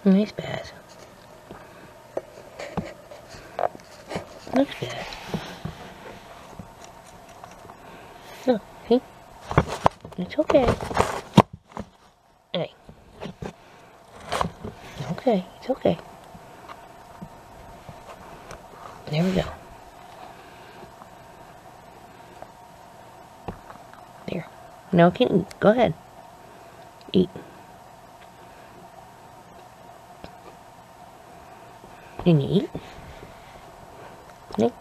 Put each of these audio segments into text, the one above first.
Nice Spaz. Looks good. Look, see? It's okay. Hey. Okay, it's okay. There we go. There. Now can eat. Go ahead. Eat. Can you eat? No.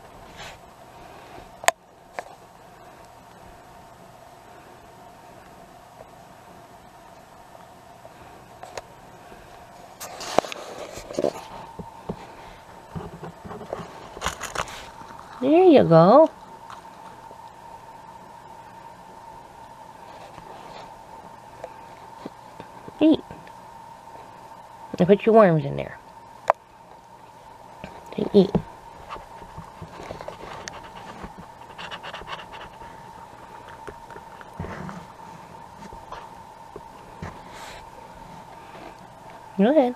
There you go. Eat. Now put your worms in there. Eat. Go ahead.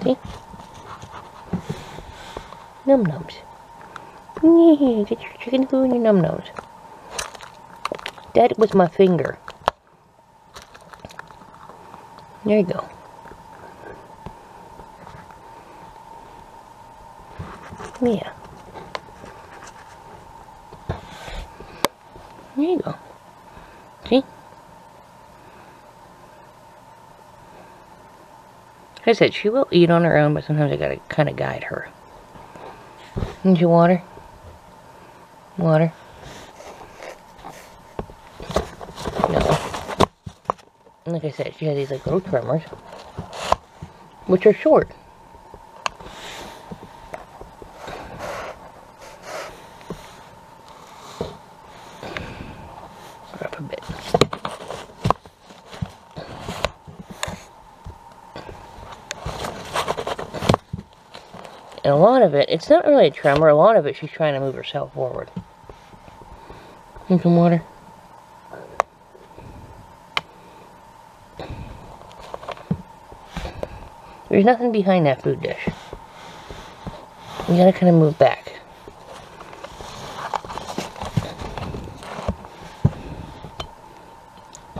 See? Num nums. Yeah, get your chicken food and your num nums. That was my finger. There you go. Yeah. There you go. See? Like I said, she will eat on her own, but sometimes I gotta kind of guide her. Need your water? Water? No. Like I said, she has these like little tremors, which are short. Up a bit. And a lot of it, it's not really a tremor, a lot of it she's trying to move herself forward. Need some water? There's nothing behind that food dish. You gotta kind of move back.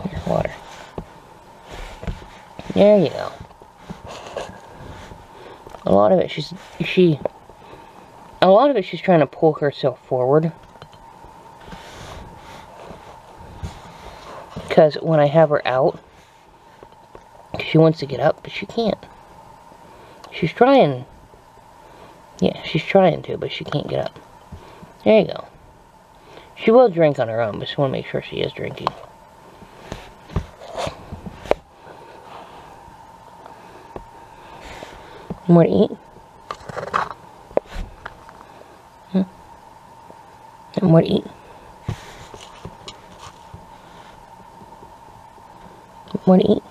Here's water. There you go. A lot of it she's trying to pull herself forward. Because when I have her out, she wants to get up, but she can't. She's trying. Yeah, she's trying to, but she can't get up. There you go. She will drink on her own, but just want to make sure she is drinking. More to eat? More to eat? More to eat?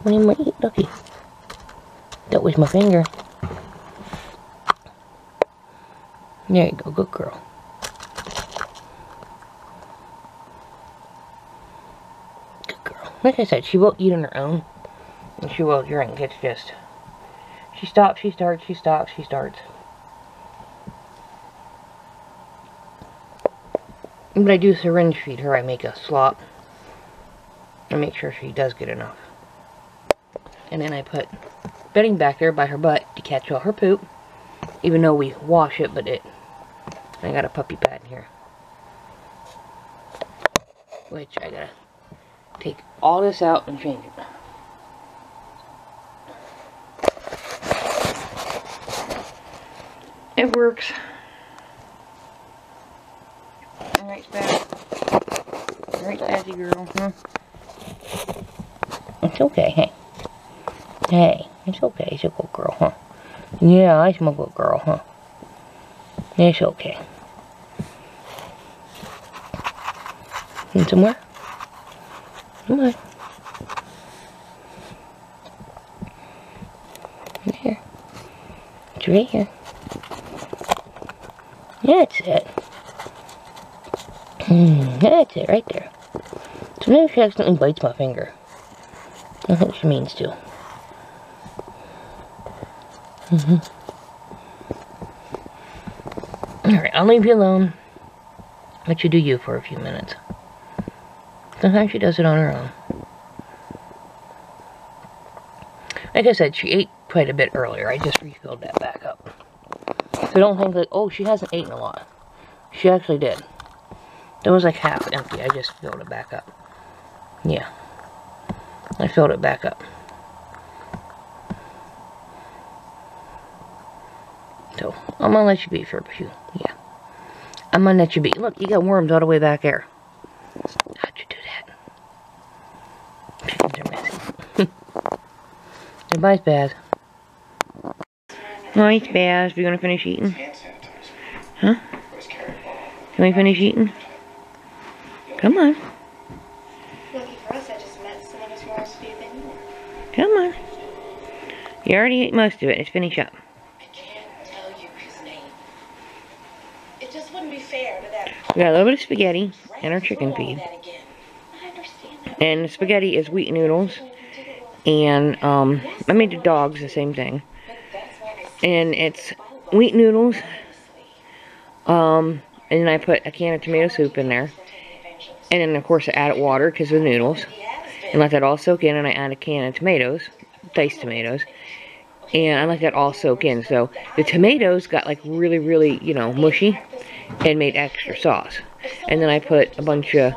What do you want to eat, Ducky? That was my finger. There you go, good girl. Good girl. Like I said, she will eat on her own. And she will drink. It's just... she stops, she starts, she stops, she starts. But I do syringe feed her. I make a slop. And make sure she does get enough. And then I put bedding back there by her butt to catch all her poop. Even though we wash it, but I got a puppy pad in here. Which I gotta take all this out and change it. It works. Alright, Spaz. Alright, Spazzy girl, huh? It's okay, hey. Hey, it's okay, it's a good girl, huh? Yeah, I'm a good girl, huh? It's okay. Need some more? Come on. Here. It's right here. That's it. That's it right there. Sometimes she accidentally bites my finger. I think she means to. Alright, I'll leave you alone. Let you do you for a few minutes. Sometimes she does it on her own. Like I said, she ate quite a bit earlier. I just refilled that back up. So don't think that, oh, she hasn't eaten a lot. She actually did. That was like half empty. I just filled it back up. Yeah. I filled it back up. So, I'm gonna let you be for a few. Yeah. I'm gonna let you be. Look, you got worms all the way back there. How'd you do that? Chickens are messy. Goodbye, Spaz. Alright, Spaz, we gonna finish eating? Huh? Can we finish eating? Come on. Lucky for us, I just met someone who's more astute than you. Come on. You already ate most of it. Let's finish up. I can't tell you his name. It just wouldn't be fair to that. We got a little bit of spaghetti and our chicken feed. I understand that. And the spaghetti is wheat noodles. And I made the dogs the same thing. And it's wheat noodles. And then I put a can of tomato soup in there. And then of course I added water because of the noodles. And let that all soak in, and I add a can of tomatoes, diced tomatoes. And I let that all soak in. So the tomatoes got like really, really, you know, mushy and made extra sauce. And then I put a bunch of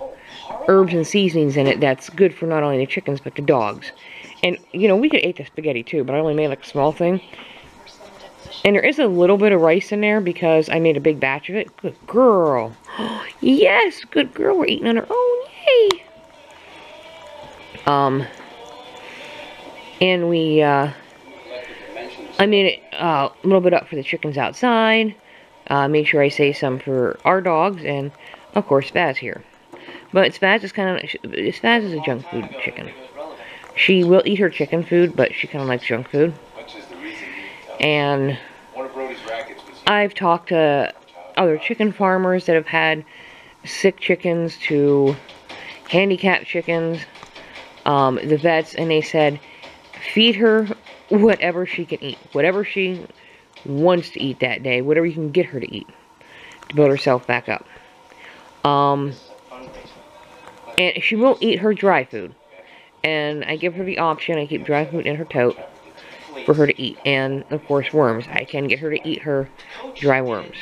herbs and seasonings in it that's good for not only the chickens but the dogs. And, you know, we could eat the spaghetti too, but I only made like a small thing. And there is a little bit of rice in there because I made a big batch of it. Good girl. Yes, good girl. We're eating on our own. Yay. And we, I made it a little bit up for the chickens outside. Made sure I save some for our dogs and, of course, Spaz here. But Spaz is kind of, Spaz is a junk food chicken. She will eat her chicken food, but she kind of likes junk food. And I've talked to other chicken farmers that have had sick chickens to handicapped chickens, the vets, and they said, feed her whatever she can eat. Whatever she wants to eat that day. Whatever you can get her to eat. To build herself back up. And she won't eat her dry food. And I give her the option. I keep dry food in her tote for her to eat. And, of course, worms. I can get her to eat her dry worms.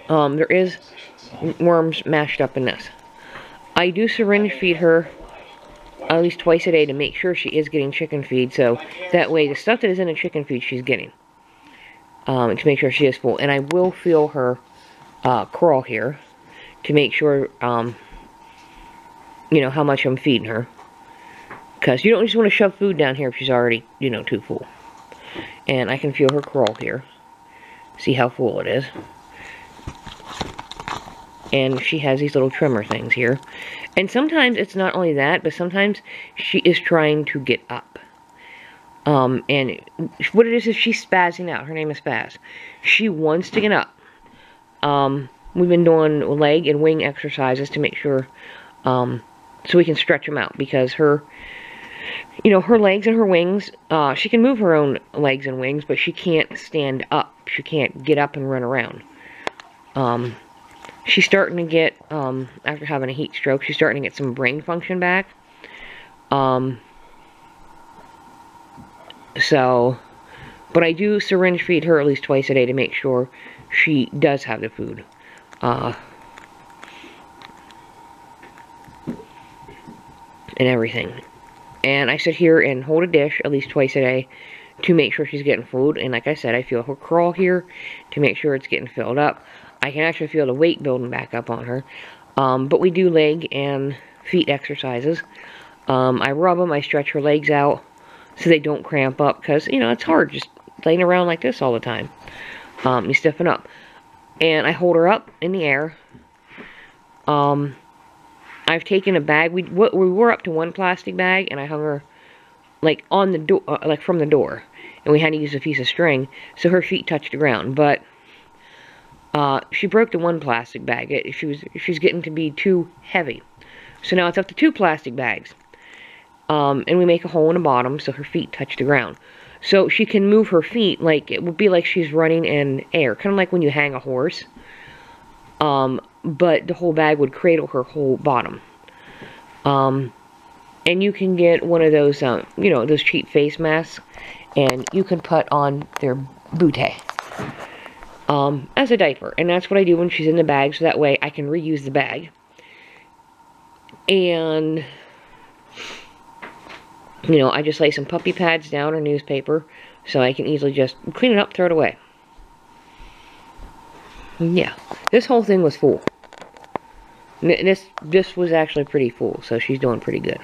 There is worms mashed up in this. I do syringe feed her at least twice a day to make sure she is getting chicken feed. So, that way, the stuff that is in the chicken feed, she's getting. To make sure she is full. And I will feel her crawl here to make sure, you know, how much I'm feeding her. Because you don't just want to shove food down here if she's already, you know, too full. And I can feel her crawl here. See how full it is. And she has these little trimmer things here. And sometimes it's not only that, but sometimes she is trying to get up. And what it is she's spazzing out. Her name is Spaz. She wants to get up. We've been doing leg and wing exercises to make sure, so we can stretch them out. Because her, you know, her legs and her wings, she can move her own legs and wings, but she can't stand up. She can't get up and run around. She's starting to get, after having a heat stroke, she's starting to get some brain function back. So, but I do syringe feed her at least twice a day to make sure she does have the food. And everything. And I sit here and hold a dish at least twice a day to make sure she's getting food. And like I said, I feel her crawl here to make sure it's getting filled up. I can actually feel the weight building back up on her. But we do leg and feet exercises. I rub them, I stretch her legs out so they don't cramp up. Because, you know, it's hard just laying around like this all the time. You stiffen up. And I hold her up in the air. And I've taken a bag. We were up to 1 plastic bag, and I hung her like on the door, like from the door, and we had to use a piece of string so her feet touched the ground. But she broke the 1 plastic bag. She's getting to be too heavy, so now it's up to 2 plastic bags. And we make a hole in the bottom so her feet touch the ground. So she can move her feet like it would be like she's running in air, kind of like when you hang a horse. But the whole bag would cradle her whole bottom. And you can get one of those, you know, those cheap face masks, and you can put on their bootay as a diaper. And that's what I do when she's in the bag, so that way I can reuse the bag. And, you know, I just lay some puppy pads down or newspaper, so I can easily just clean it up, throw it away. Yeah, this whole thing was full. This was actually pretty full, so she's doing pretty good.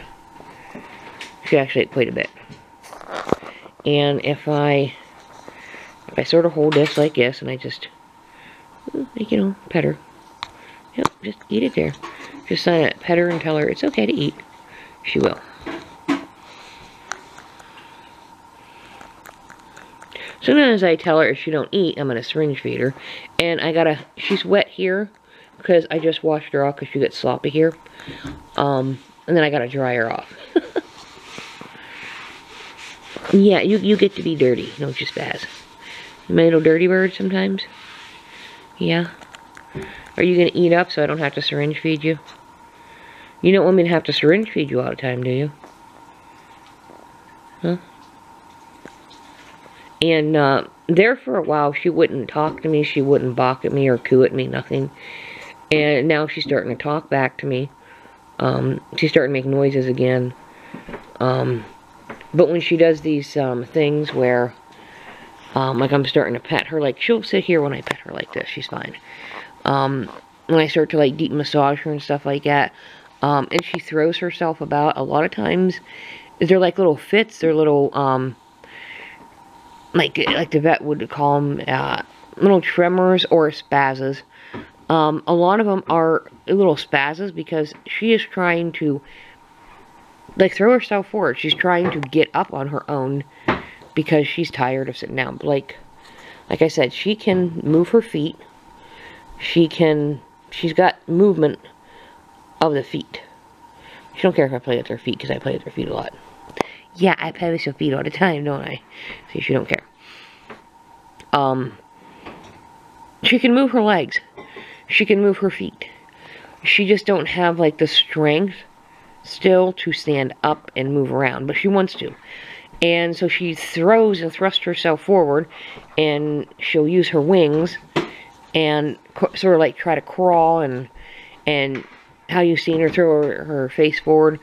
She actually ate quite a bit. And if I sort of hold this like this, and I just, you know, pet her. Yep, just eat it there. Just sign it, pet her and tell her it's okay to eat. She will. Sometimes I tell her if she don't eat, I'm going to syringe feed her. And she's wet here, because I just washed her off because she gets sloppy here. And then I gotta dry her off. Yeah, you get to be dirty, don't you, Spaz? You my little dirty bird sometimes? Yeah? Are you gonna eat up so I don't have to syringe feed you? You don't want me to have to syringe feed you all the time, do you? Huh? And there for a while, she wouldn't talk to me, she wouldn't balk at me or coo at me, nothing. And now she's starting to talk back to me. She's starting to make noises again. But when she does these things where, like I'm starting to pet her, like she'll sit here when I pet her like this, she's fine. When I start to like deep massage her and stuff like that, and she throws herself about, a lot of times, they're like little fits, they're little, like the vet would call them, little tremors or spazzes. A lot of them are little spazzes because she is trying to, like, throw herself forward. She's trying to get up on her own because she's tired of sitting down. Like I said, she can move her feet. She's got movement of the feet. She don't care if I play with her feet because I play with her feet a lot. Yeah, I play with her feet all the time, don't I? See, she don't care. She can move her legs. She can move her feet. She just don't have, like, the strength still to stand up and move around, but she wants to. And so she throws and thrusts herself forward, and she'll use her wings and sort of like try to crawl, and how you've seen her throw her face forward.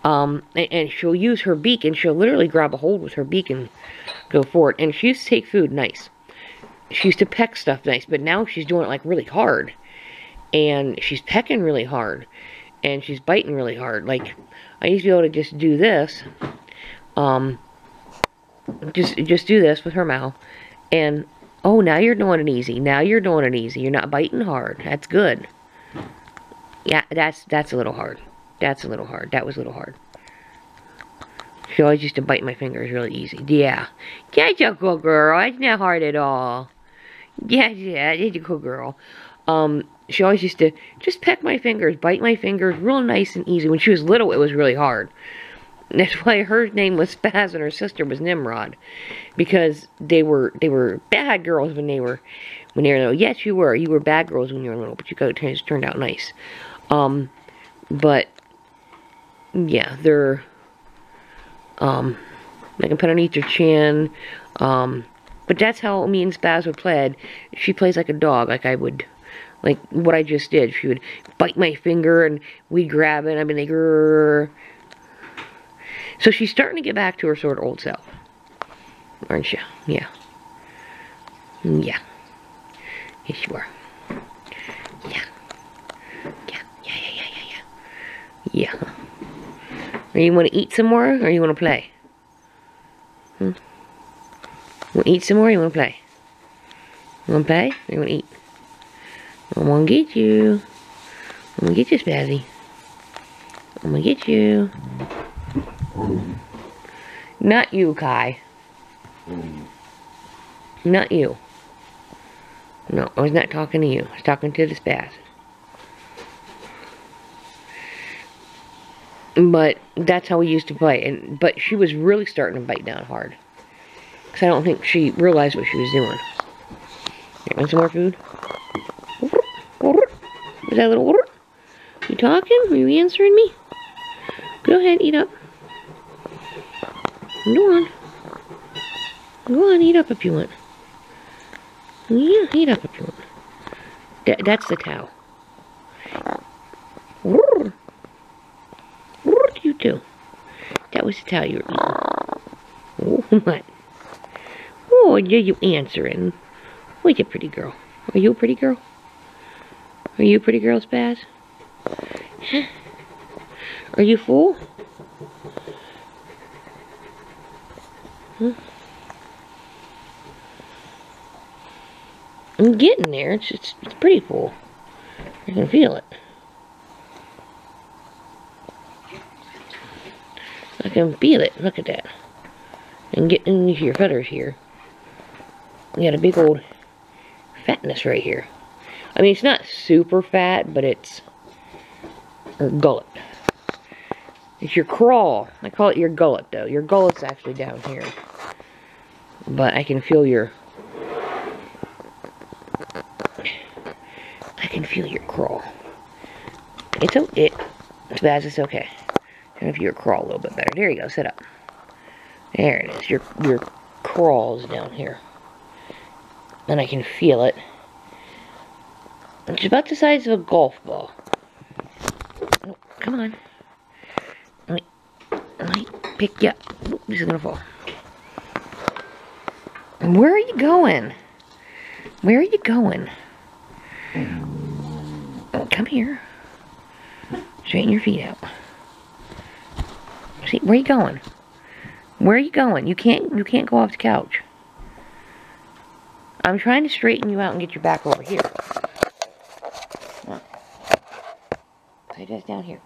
And she'll use her beak, and she'll literally grab a hold with her beak and go forward. And she used to take food nice. She used to peck stuff nice, but now she's doing it like really hard. And she's pecking really hard. And she's biting really hard. Like, I used to be able to just do this. Just do this with her mouth. And, oh, now you're doing it easy. Now you're doing it easy. You're not biting hard. That's good. Yeah, that's a little hard. That's a little hard. That was a little hard. She always used to bite my fingers really easy. Yeah. That's a good girl. It's not hard at all. Yeah, it's a good girl. She always used to just peck my fingers, bite my fingers real nice and easy. When she was little, it was really hard. That's why her name was Spaz and her sister was Nimrod. Because they were bad girls when they were little. Yes, you were. You were bad girls when you were little, but you turned out nice. But yeah, they're I can put underneath her chin. But that's how me and Spaz would play. She plays like a dog, like I would, like what I just did. She would bite my finger and we'd grab it. I'd be like, grrr. So she's starting to get back to her sort of old self. Aren't you? Yeah. Yeah. Yes, you are. Yeah. Yeah. Or you want to eat some more, or you want to play? Want to eat some more, or you want to play? You want to play, or you want to eat? I'm going to get you. I'm going to get you, Spazzy. I'm gonna get you. Not you, Kai. Not you. No, I was not talking to you. I was talking to the Spaz. But that's how we used to play. But she was really starting to bite down hard. Because I don't think she realized what she was doing. Here, want some more food? Was that a little order? You talking? Are you answering me? Go ahead, eat up. Go on. Go on, eat up if you want. Yeah, eat up if you want. That's the towel. You too. That was the towel you were eating. Oh, what? Oh, yeah, you answering. Oh, you pretty girl. Are you a pretty girl? Are you a pretty girl, Spaz? Huh? Are you full? Huh? I'm getting there. It's pretty full. I can feel it. I can feel it. Look at that. And get into your feathers here. You got a big old fatness right here. I mean, it's not super fat, but it's your gullet. It's your crawl. I call it your gullet, though. Your gullet's actually down here. But I can feel your... I can feel your crawl. It's Spaz, it's okay. I can feel your crawl a little bit better. There you go. Sit up. There it is. Your crawl's down here. And I can feel it. It's about the size of a golf ball. Oh, come on. Let me pick you up. Oh, this is gonna fall. Where are you going? Where are you going? Oh, come here. Straighten your feet out. See, where are you going? Where are you going? You can't go off the couch. I'm trying to straighten you out and get your back over here. No. Play this down here.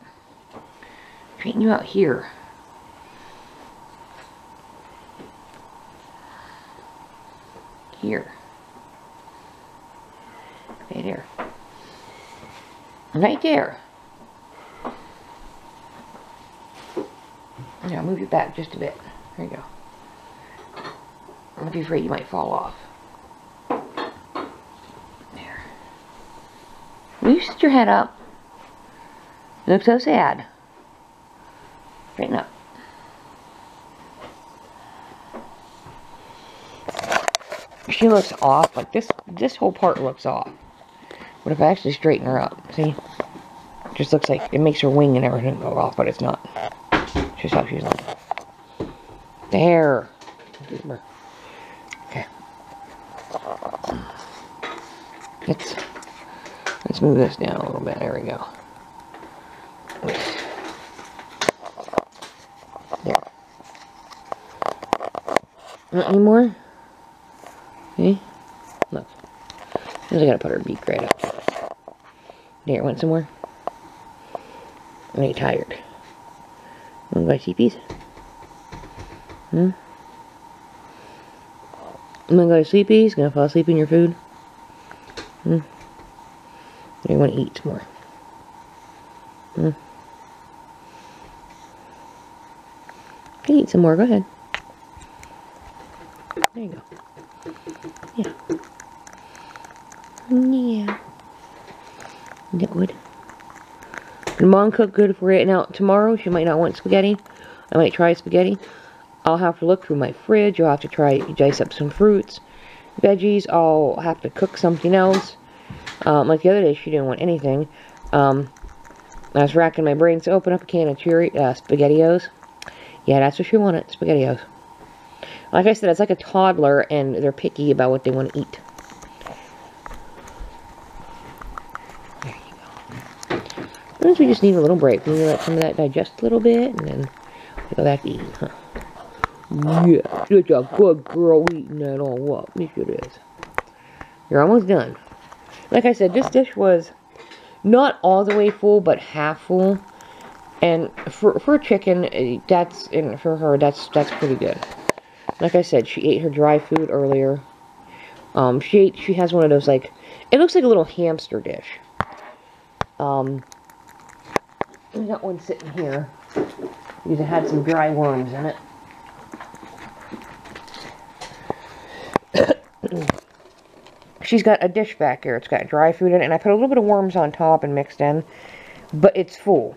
Straighten you out here. Here. Right there. Right there. Now move your back just a bit. There you go. I'm afraid you might fall off. There. Will you sit your head up? You look so sad. Straighten up. She looks off. Like this whole part looks off. But if I actually straighten her up, see? It just looks like it makes her wing and everything go off, but it's not. It's just how she's looking. There. Okay. Let's move this down a little bit. There we go. There. Want any more? See? Look. I gotta put her beak right up. There, want some more? Are you tired? Wanna go to sleepies? Hmm? I'm gonna go to sleepies? Gonna fall asleep in your food? Hmm? Or you wanna eat some more? Hmm? You can eat some more, go ahead. There you go. Yeah. Yeah. Is that good? And Mom cooked good for it. Now, tomorrow, she might not want spaghetti. I might try spaghetti. I'll have to look through my fridge. I'll have to try dice up some fruits, veggies. I'll have to cook something else. Like the other day, she didn't want anything. I was racking my brains to open up a can of SpaghettiOs. Yeah, that's what she wanted, SpaghettiOs. Like I said, it's like a toddler, and they're picky about what they want to eat. There you go. Sometimes we just need a little break. We need to let some of that digest a little bit, and then we go back to eating, huh? Yeah, such a good girl eating that all up. Yes, it is. You're almost done. Like I said, this dish was not all the way full, but half full. And for a chicken, that's, and for her, that's pretty good. Like I said, she ate her dry food earlier. She has one of those, like, it looks like a little hamster dish. We got one sitting here because it had some dry worms in it. She's got a dish back here. It's got dry food in it, and I put a little bit of worms on top and mixed in, but it's full.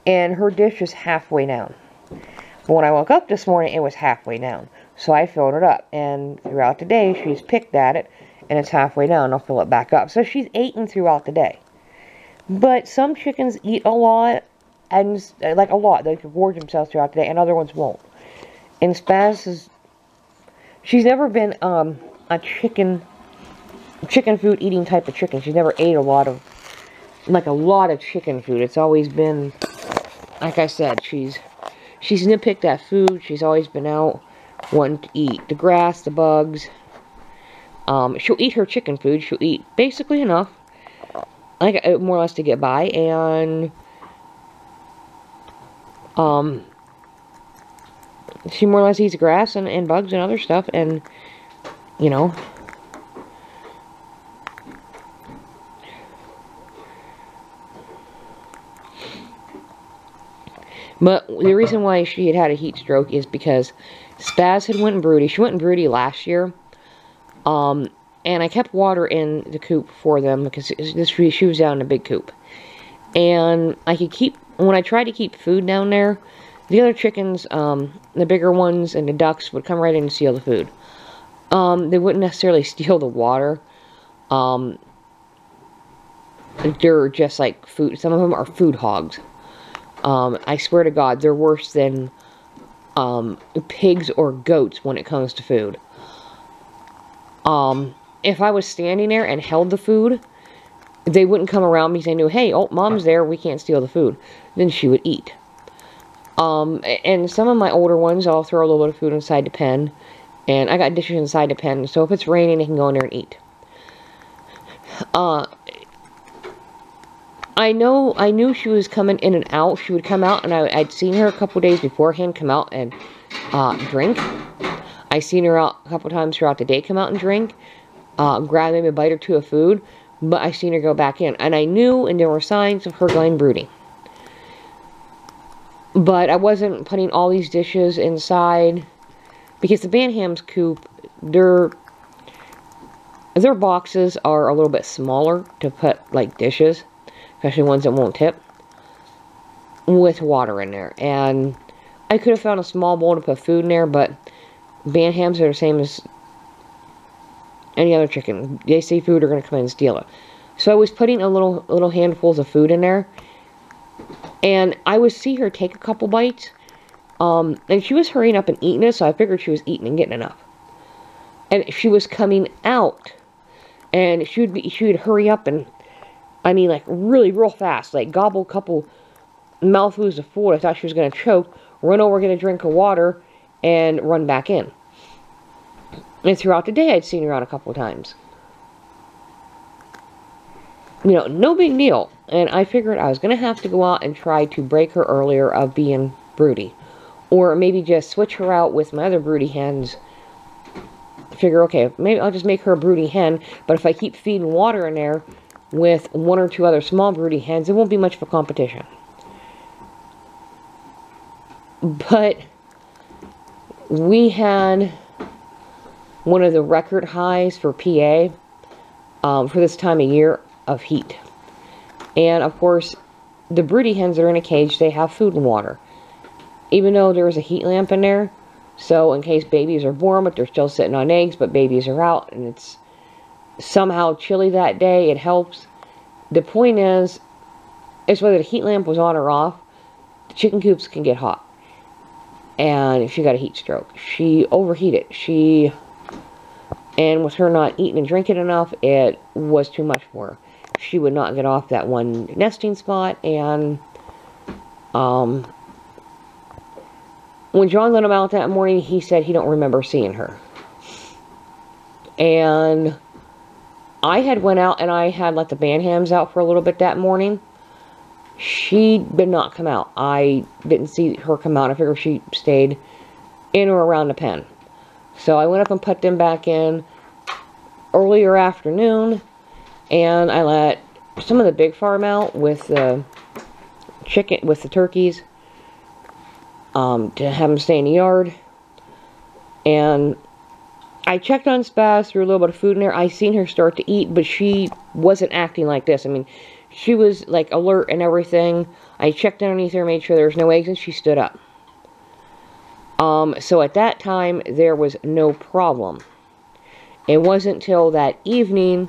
And her dish is halfway down. But when I woke up this morning, it was halfway down. So I filled it up, and throughout the day, she's picked at it, and it's halfway down. I'll fill it back up. So she's eaten throughout the day. But some chickens eat a lot, and like a lot. They can gorge themselves throughout the day, and other ones won't. And Spaz is, she's never been a chicken food eating type of chicken. She's never ate a lot of chicken food. It's always been, like I said, she's nitpicked at food. She's always been out wanting to eat the grass, the bugs. She'll eat her chicken food. She'll eat basically enough, like more or less to get by, and she more or less eats grass and bugs and other stuff, and you know. But the reason why she had a heat stroke is because Spaz had went broody. She went broody last year. And I kept water in the coop for them because she was down in a big coop. And when I tried to keep food down there, the other chickens, the bigger ones and the ducks would come right in and steal the food. They wouldn't necessarily steal the water. They're just like food. Some of them are food hogs. I swear to God, they're worse than pigs or goats when it comes to food. If I was standing there and held the food, they wouldn't come around me because they knew, hey, oh, Mom's there, we can't steal the food. Then she would eat. And some of my older ones, I'll throw a little bit of food inside the pen. And I got dishes inside the pen, so if it's raining, they can go in there and eat. I knew she was coming in and out. She would come out, and I'd seen her a couple days beforehand come out and drink. I seen her out a couple times throughout the day come out and drink, grab maybe a bite or two of food, but I seen her go back in. And I knew, and there were signs of her going broody. But I wasn't putting all these dishes inside, because the Banham's coop, their boxes are a little bit smaller to put, like, dishes. Especially ones that won't tip, with water in there. And I could have found a small bowl to put food in there, but Banhams are the same as any other chicken. They see food, are going to come in and steal it. So I was putting a little handfuls of food in there, and I would see her take a couple bites, and she was hurrying up and eating it, so I figured she was eating and getting enough. And she was coming out, and she would hurry up and, I mean, like, really real fast. Like, gobble a couple mouthfuls of food. I thought she was going to choke. Run over, get a drink of water, and run back in. And throughout the day, I'd seen her out a couple of times. You know, no big deal. And I figured I was going to have to go out and try to break her earlier of being broody. Or maybe just switch her out with my other broody hens. Figure, okay, maybe I'll just make her a broody hen. But if I keep feeding water in there with one or two other small broody hens, it won't be much of a competition. But we had one of the record highs for PA for this time of year of heat. And of course, the broody hens that are in a cage, they have food and water. Even though there is a heat lamp in there, so in case babies are born, but they're still sitting on eggs, but babies are out, and it's somehow chilly that day, it helps. The point is whether the heat lamp was on or off, the chicken coops can get hot. And she got a heat stroke. She overheated. And with her not eating and drinking enough, it was too much for her. She would not get off that one nesting spot, and when John let him out that morning, he said he don't remember seeing her. And I had went out and I had let the Banhams out for a little bit that morning. She did not come out. I didn't see her come out. I figured she stayed in or around the pen. So I went up and put them back in earlier afternoon, and I let some of the big farm out with the chicken, with the turkeys, to have them stay in the yard. And I checked on Spaz, threw a little bit of food in there. I seen her start to eat, but she wasn't acting like this. I mean, she was like alert and everything. I checked underneath her, made sure there was no eggs, and she stood up. So at that time, there was no problem. It wasn't till that evening,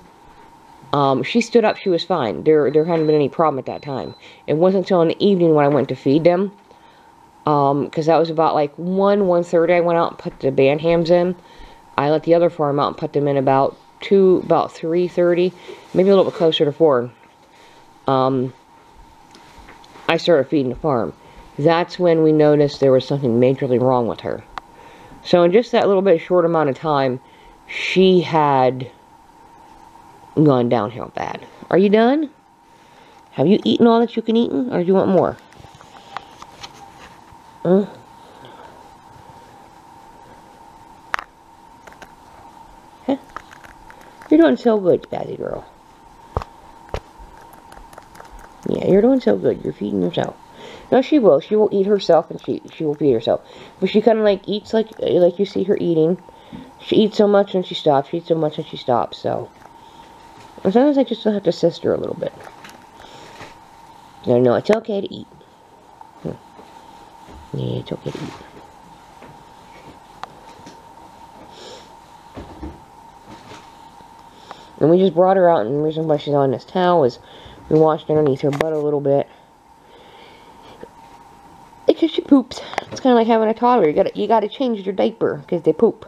she stood up, she was fine. There hadn't been any problem at that time. It wasn't until in the evening when I went to feed them, because that was about like 1:30, I went out and put the band hams in. I let the other farm out and put them in about 3:30, maybe a little bit closer to 4. I started feeding the farm. That's when we noticed there was something majorly wrong with her. So in just that little bit short amount of time, she had gone downhill bad. Are you done? Have you eaten all that you can eat, or do you want more? Huh? You're doing so good, Spazzy girl. Yeah, you're doing so good. You're feeding yourself. No, she will. She will eat herself, and she will feed herself. But she kind of like eats like you see her eating. She eats so much and she stops. She eats so much and she stops. So sometimes I just have to assist her a little bit. No, it's okay to eat. Yeah, it's okay to eat. And we just brought her out, and the reason why she's on this towel is we washed underneath her butt a little bit. Because she poops. It's kind of like having a toddler. You gotta change your diaper because they poop.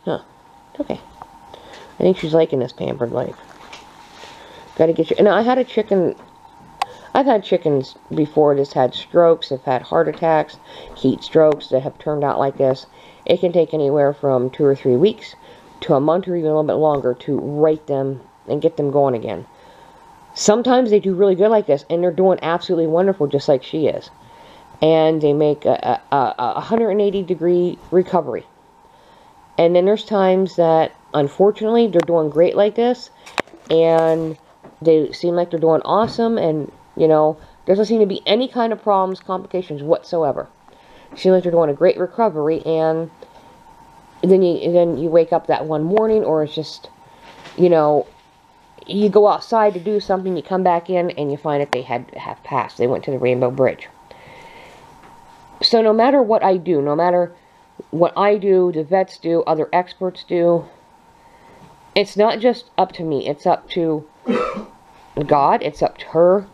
Huh. It's okay. I think she's liking this pampered life. Gotta get you. And I had a chicken. I've had chickens before that's had strokes, have had heart attacks, heat strokes that have turned out like this. It can take anywhere from 2 or 3 weeks to a month or even a little bit longer to right them and get them going again. Sometimes they do really good like this, and they're doing absolutely wonderful just like she is. And they make a 180-degree recovery. And then there's times that, unfortunately, they're doing great like this, and they seem like they're doing awesome, and, you know, there doesn't seem to be any kind of problems, complications whatsoever. It seems like they're doing a great recovery, and then you wake up that one morning, or it's just, you know, you go outside to do something, you come back in, and you find that they have passed. They went to the Rainbow Bridge. So no matter what I do, no matter what I do, the vets do, other experts do, it's not just up to me. It's up to God. It's up to her.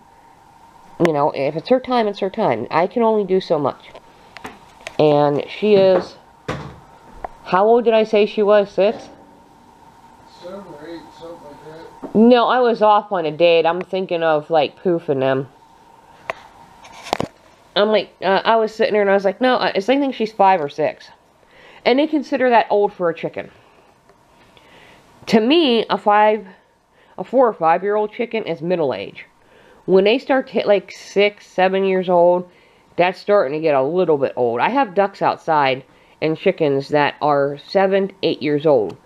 You know, if it's her time, it's her time. I can only do so much. And she is... How old did I say she was? 6? 7 or 8, something like that. No, I was off on a date. I'm thinking of, like, poofing them. I'm like, I was sitting there and I was like, no, I think she's 5 or 6. And they consider that old for a chicken. To me, a 4 or 5-year-old chicken is middle age. When they start to hit like 6, 7 years old, that's starting to get a little bit old. I have ducks outside and chickens that are 7, 8 years old.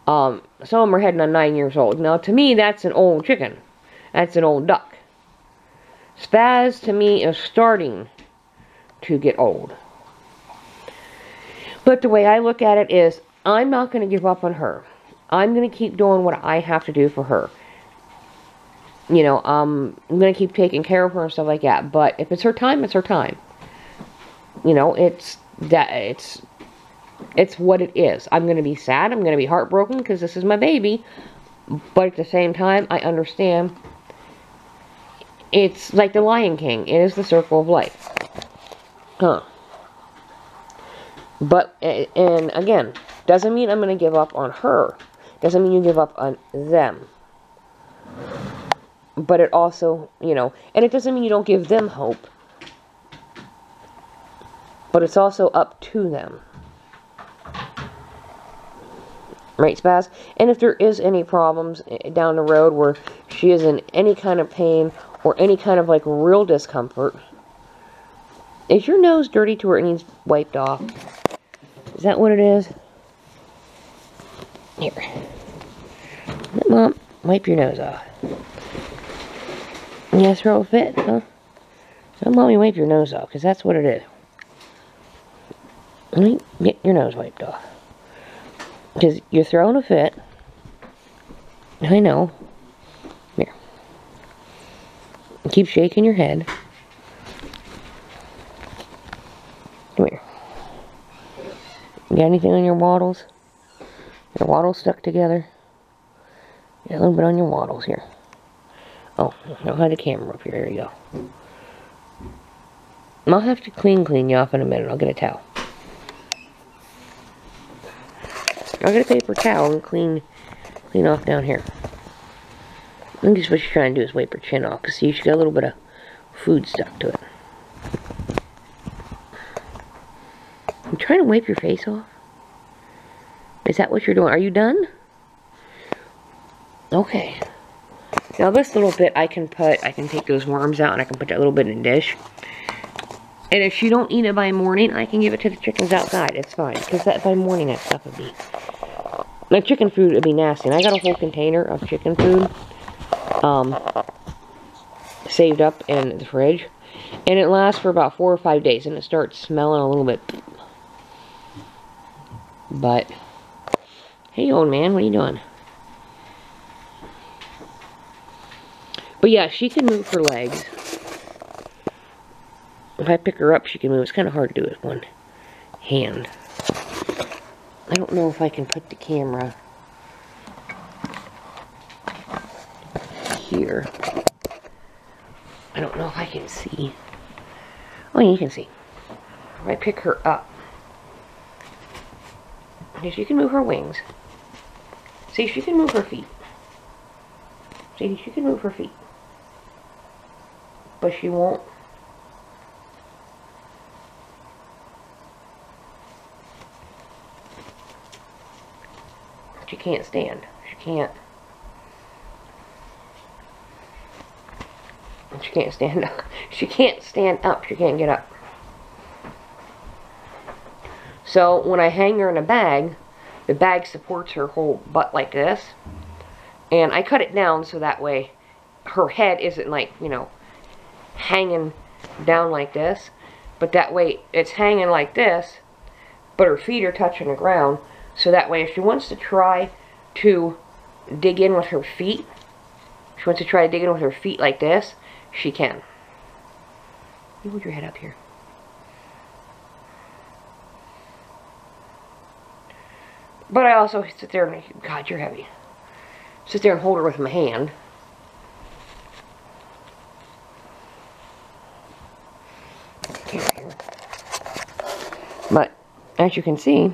Some of them are heading on 9 years old. Now, to me, that's an old chicken. That's an old duck. Spaz, to me, is starting to get old. But the way I look at it is, I'm not going to give up on her. I'm going to keep doing what I have to do for her. You know, I'm going to keep taking care of her and stuff like that. But if it's her time, it's her time. You know, it's what it is. I'm going to be sad. I'm going to be heartbroken because this is my baby. But at the same time, I understand. It's like the Lion King. It is the circle of life. Huh. But, and again, doesn't mean I'm going to give up on her. Doesn't mean you give up on them. But it also, you know, and it doesn't mean you don't give them hope. But it's also up to them. Right, Spaz? And if there is any problems down the road where she is in any kind of pain or any kind of like real discomfort. Is your nose dirty to where it needs wiped off? Is that what it is? Here. Let Mom wipe your nose off. Yeah, throw a fit, huh? Let Mommy wipe your nose off, because that's what it is. Let me get your nose wiped off. Because you're throwing a fit. I know. Here. Keep shaking your head. Come here. You got anything on your wattles? Your wattles stuck together? Yeah, a little bit on your wattles here. Oh, I'll have the camera up here. There you go. I'll have to clean you off in a minute. I'll get a towel. I'll get a paper towel and clean off down here. I think that's what she's trying to do is wipe her chin off. Because see, she got a little bit of food stuck to it. You trying to wipe your face off? Is that what you're doing? Are you done? Okay. Now this little bit I can take those worms out and I can put that little bit in a dish. And if she don't eat it by morning, I can give it to the chickens outside. It's fine. Because that by morning that stuff would be... The chicken food would be nasty. And I got a whole container of chicken food saved up in the fridge. And it lasts for about 4 or 5 days. And it starts smelling a little bit... But... Hey, old man, what are you doing? But yeah, she can move her legs. If I pick her up, she can move. It's kind of hard to do with one hand. I don't know if I can put the camera here. I don't know if I can see. Oh, yeah, you can see. If I pick her up, she can move her wings. See, she can move her feet. See, she can move her feet. But she won't. She can't stand. She can't. She can't stand up. She can't stand up. She can't get up. So when I hang her in a bag, the bag supports her whole butt like this. And I cut it down so that way her head isn't like, you know, hanging down like this. But that way it's hanging like this, but her feet are touching the ground. So that way if she wants to try to dig in with her feet, she wants to try to dig in with her feet like this, she can. You hold your head up here. But I also sit there and, God, you're heavy. Sit there and hold her with my hand. But, as you can see,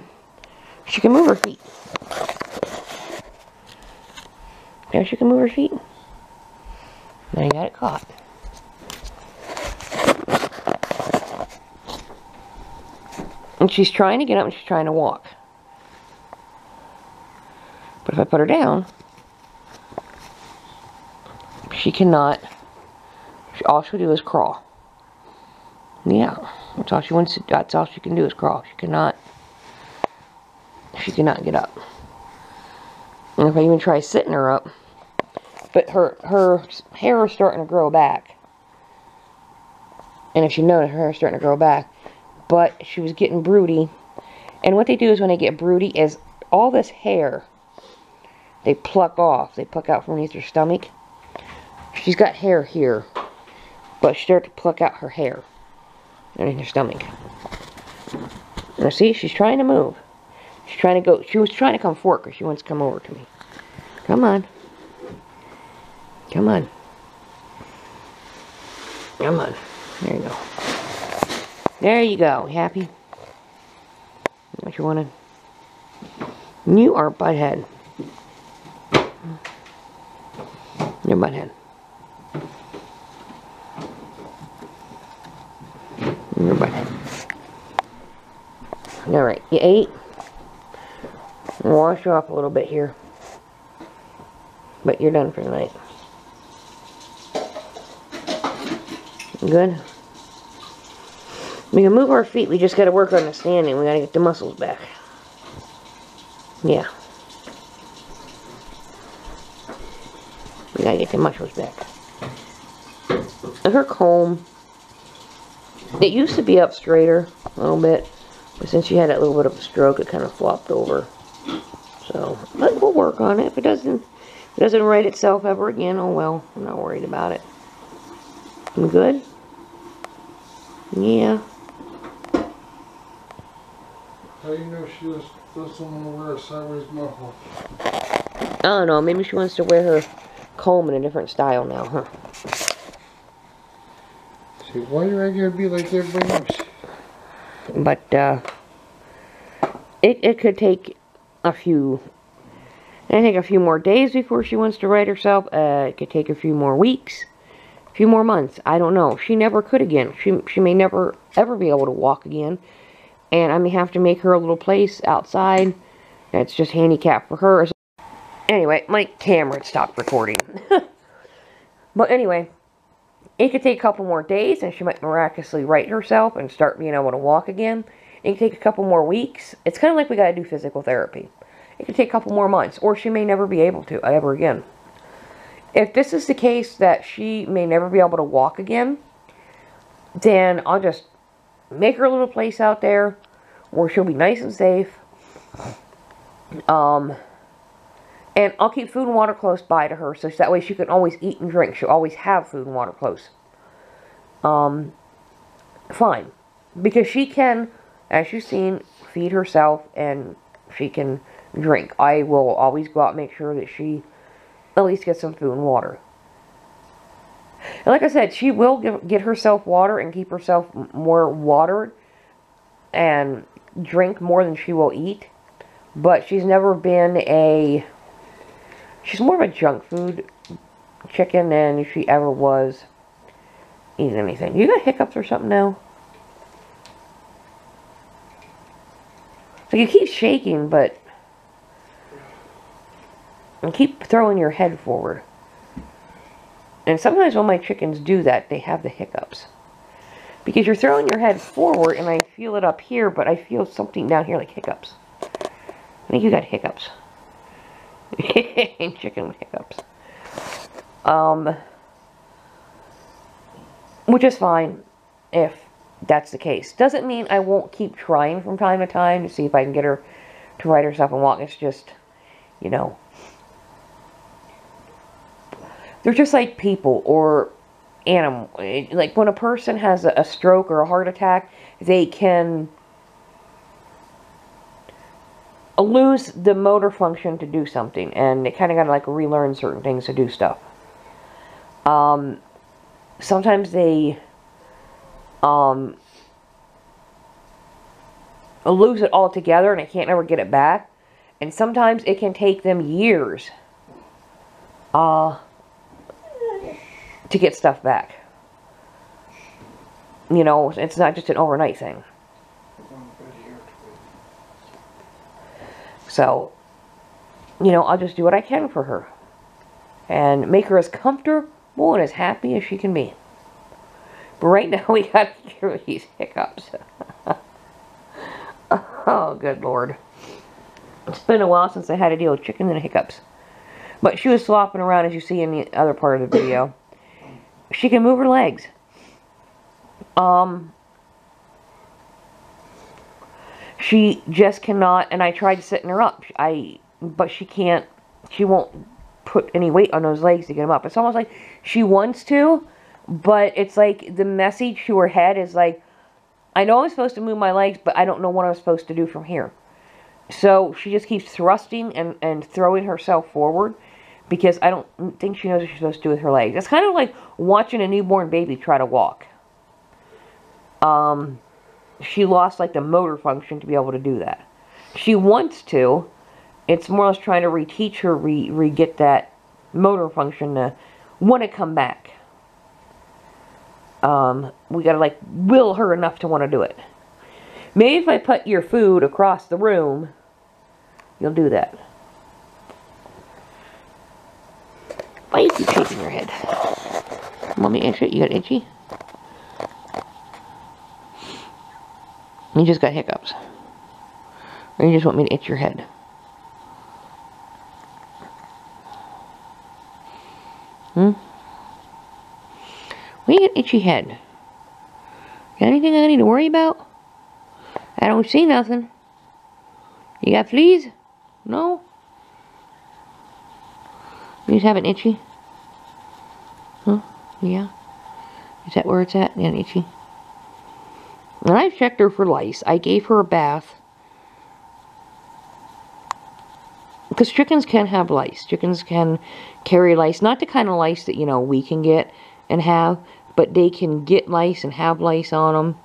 she can move her feet. There she can move her feet. Now you got it caught. And she's trying to get up and she's trying to walk. But if I put her down, she cannot. All she'll do is crawl. Yeah, that's all she wants to. That's all she can do is crawl. She cannot get up. And if I even try sitting her up, but her hair is starting to grow back. And if you notice, her hair is starting to grow back. But she was getting broody. And what they do is when they get broody is all this hair they pluck off. They pluck out from underneath her stomach. She's got hair here, but she started to pluck out her hair underneath her stomach. Now see, she's trying to move. She's trying to go. She was trying to come forward because she wants to come over to me. Come on. Come on. Come on. There you go. There you go. You happy? What you wanted? You are butthead. You're butthead. You're butthead. Alright, you ate. Wash you off a little bit here. But you're done for the night. Good. We can move our feet. We just got to work on the standing. We got to get the muscles back. Yeah. We got to get the muscles back. Her comb. It used to be up straighter a little bit. But since she had that little bit of a stroke, it kind of flopped over. So, but we'll work on it. If it doesn't right itself ever again, oh well. I'm not worried about it. I'm good? Yeah. How do you know she just doesn't want to wear a sideways muffler? I don't know. Maybe she wants to wear her comb in a different style now, huh? See, why do I gotta be like everybody else? But, it could take a few more days before she wants to right herself. It could take a few more weeks, a few more months. I don't know. She never could again. She may never, ever be able to walk again. And I may have to make her a little place outside that's just handicapped for her. Anyway, my camera had stopped recording. But anyway, it could take a couple more days and she might miraculously right herself and start being able to walk again. It could take a couple more weeks. It's kind of like we got to do physical therapy. It could take a couple more months, or she may never be able to ever again. If this is the case that she may never be able to walk again, then I'll just make her a little place out there where she'll be nice and safe. And I'll keep food and water close by to her, so that way she can always eat and drink. She'll always have food and water close. Fine. Because she can, as you've seen, feed herself and she can drink. I will always go out and make sure that she at least gets some food and water. And like I said, she will get herself water and keep herself more watered and drink more than she will eat. But she's never been she's more of a junk food chicken than she ever was eating anything. You got hiccups or something now? So you keep shaking, but and keep throwing your head forward. And sometimes when my chickens do that, they have the hiccups. Because you're throwing your head forward, and I feel it up here, but I feel something down here like hiccups. I think you got hiccups. Chicken with hiccups. Which is fine if that's the case. Doesn't mean I won't keep trying from time to time to see if I can get her to right herself and walk. It's just, you know, they're just like people or animal. Like when a person has a stroke or a heart attack, they can lose the motor function to do something, and they kind of got to like relearn certain things to do stuff. Sometimes they lose it altogether and they can't ever get it back, and sometimes it can take them years to get stuff back. You know, it's not just an overnight thing. So, you know, I'll just do what I can for her. And make her as comfortable and as happy as she can be. But right now we got to get through these hiccups. Oh, good Lord. It's been a while since I had to deal with chicken and hiccups. But she was flopping around, as you see in the other part of the video. She can move her legs. She just cannot, and I tried setting her up. But she can't, she won't put any weight on those legs to get them up. It's almost like she wants to, but it's like the message to her head is like, I know I'm supposed to move my legs, but I don't know what I'm supposed to do from here. So she just keeps thrusting and throwing herself forward because I don't think she knows what she's supposed to do with her legs. It's kind of like watching a newborn baby try to walk. She lost like the motor function to be able to do that. She wants to. It's more or less trying to reteach her, re-get that motor function to want to come back. We gotta like will her enough to want to do it. Maybe if I put your food across the room, you'll do that. Why you keep shaking your head? Mommy itchy? You got itchy? You just got hiccups. Or you just want me to itch your head? Hmm? What do you got itchy head? Got anything I need to worry about? I don't see nothing. You got fleas? No? You just have an itchy? Huh? Yeah? Is that where it's at? Yeah, itchy. And I've checked her for lice. I gave her a bath. Because chickens can have lice. Chickens can carry lice. Not the kind of lice that, you know, we can get and have. But they can get lice and have lice on them.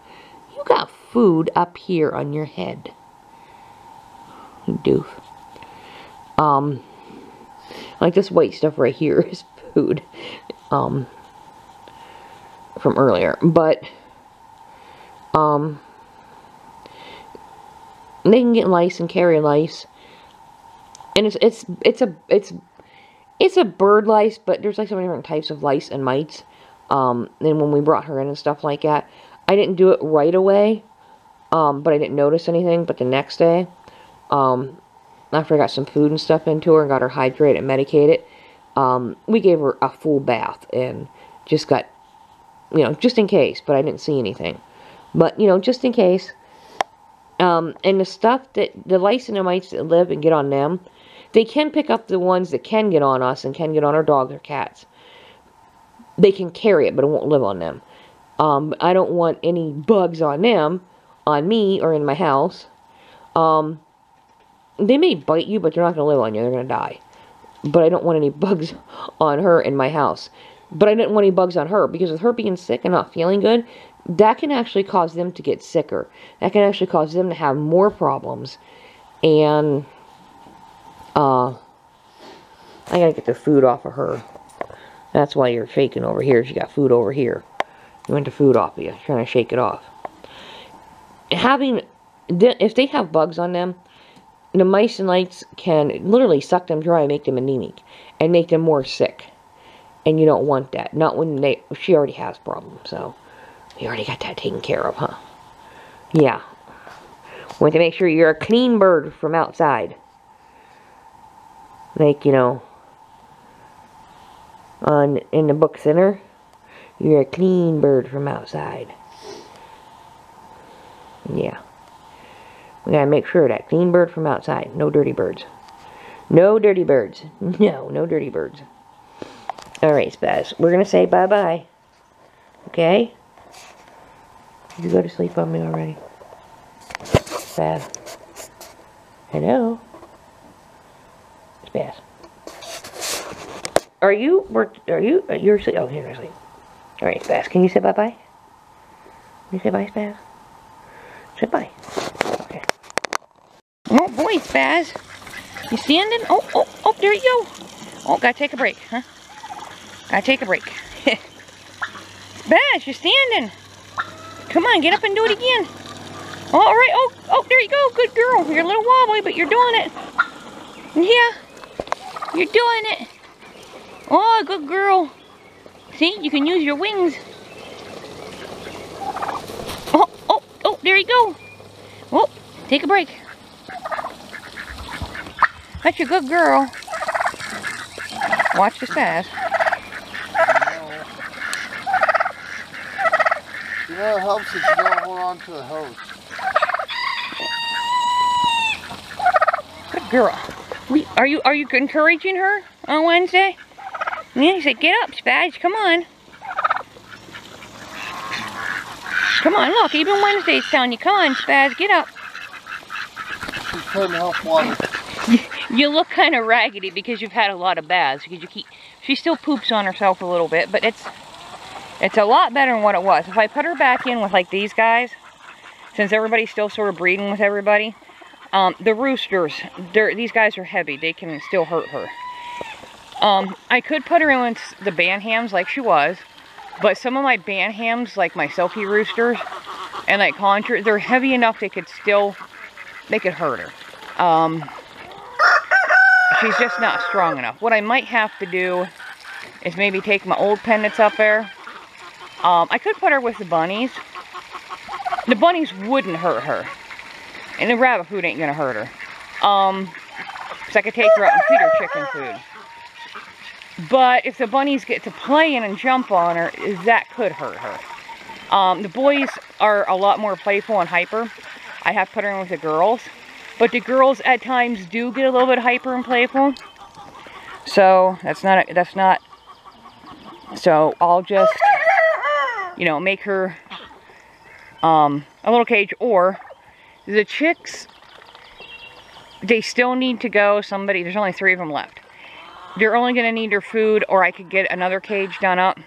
You got food up here on your head. You doof. Like this white stuff right here is food. From earlier. But, they can get lice and carry lice. And it's a bird lice, but there's like so many different types of lice and mites. And when we brought her in and stuff like that, I didn't do it right away, but I didn't notice anything. But the next day, after I got some food and stuff into her and got her hydrated and medicated, we gave her a full bath and just got, you know, just in case. But I didn't see anything. But, you know, just in case. And the stuff that, the lice and the mites that live and get on them, they can pick up the ones that can get on us and can get on our dogs or cats. They can carry it, but it won't live on them. I don't want any bugs on them, on me, or in my house. They may bite you, but they're not going to live on you. They're going to die. But I don't want any bugs on her in my house. But I didn't want any bugs on her, because with her being sick and not feeling good, that can actually cause them to get sicker. That can actually cause them to have more problems. And, I gotta get the food off of her. That's why you're shaking over here. She got food over here. You want the food off of you. Trying to shake it off. If they have bugs on them, the mice and lice can literally suck them dry and make them anemic. And make them more sick. And you don't want that. Not when she already has problems, so. We already got that taken care of, huh? Yeah. Want to make sure you're a clean bird from outside. Like, you know, in the book center, you're a clean bird from outside. Yeah. We gotta make sure of that. Clean bird from outside. No dirty birds. No dirty birds. No, no dirty birds. Alright, Spaz. We're gonna say bye-bye. Okay? Did you go to sleep on me already? Spaz. Hello? Spaz. You're asleep? Oh, you're asleep. Alright, Spaz. Can you say bye-bye? Can you say bye, Spaz? Say bye. Okay. Oh, boy, Spaz. You standing? Oh, there you go. Oh, gotta take a break, huh? Gotta take a break. Spaz, you're standing. Come on, get up and do it again. All right. Oh, there you go. Good girl. You're a little wobbly, but you're doing it. Yeah, you're doing it. Oh, good girl. See, you can use your wings. Oh, there you go. Oh, take a break. That's your good girl. Watch the Spaz. You know, it helps if you don't hold on to the hose. Good girl. Are you encouraging her on Wednesday? Yeah, you said, get up, Spaz. Come on. Come on, look. Even Wednesday's telling you, come on, Spaz, get up. She couldn't help water. You look kind of raggedy because you've had a lot of baths. Because she still poops on herself a little bit, but it's a lot better than what it was. If I put her back in with like these guys, since everybody's still sort of breeding with everybody, the roosters, these guys are heavy. They can still hurt her. I could put her in with the banhams like she was, but some of my banhams, like my selfie roosters and like contour, they're heavy enough they could hurt her. She's just not strong enough. What I might have to do is maybe take my old pen that's up there. I could put her with the bunnies, The bunnies wouldn't hurt her. And the rabbit food ain't gonna hurt her. So I could take her out and feed her chicken food. But if the bunnies get to playing and jump on her, that could hurt her. The boys are a lot more playful and hyper. I have put her in with the girls. But the girls at times do get a little bit hyper and playful. So that's not, so I'll just, you know, make her a little cage. Or the chicks, they still need to go. There's only 3 of them left. They're only going to need their food, or I could get another cage done up.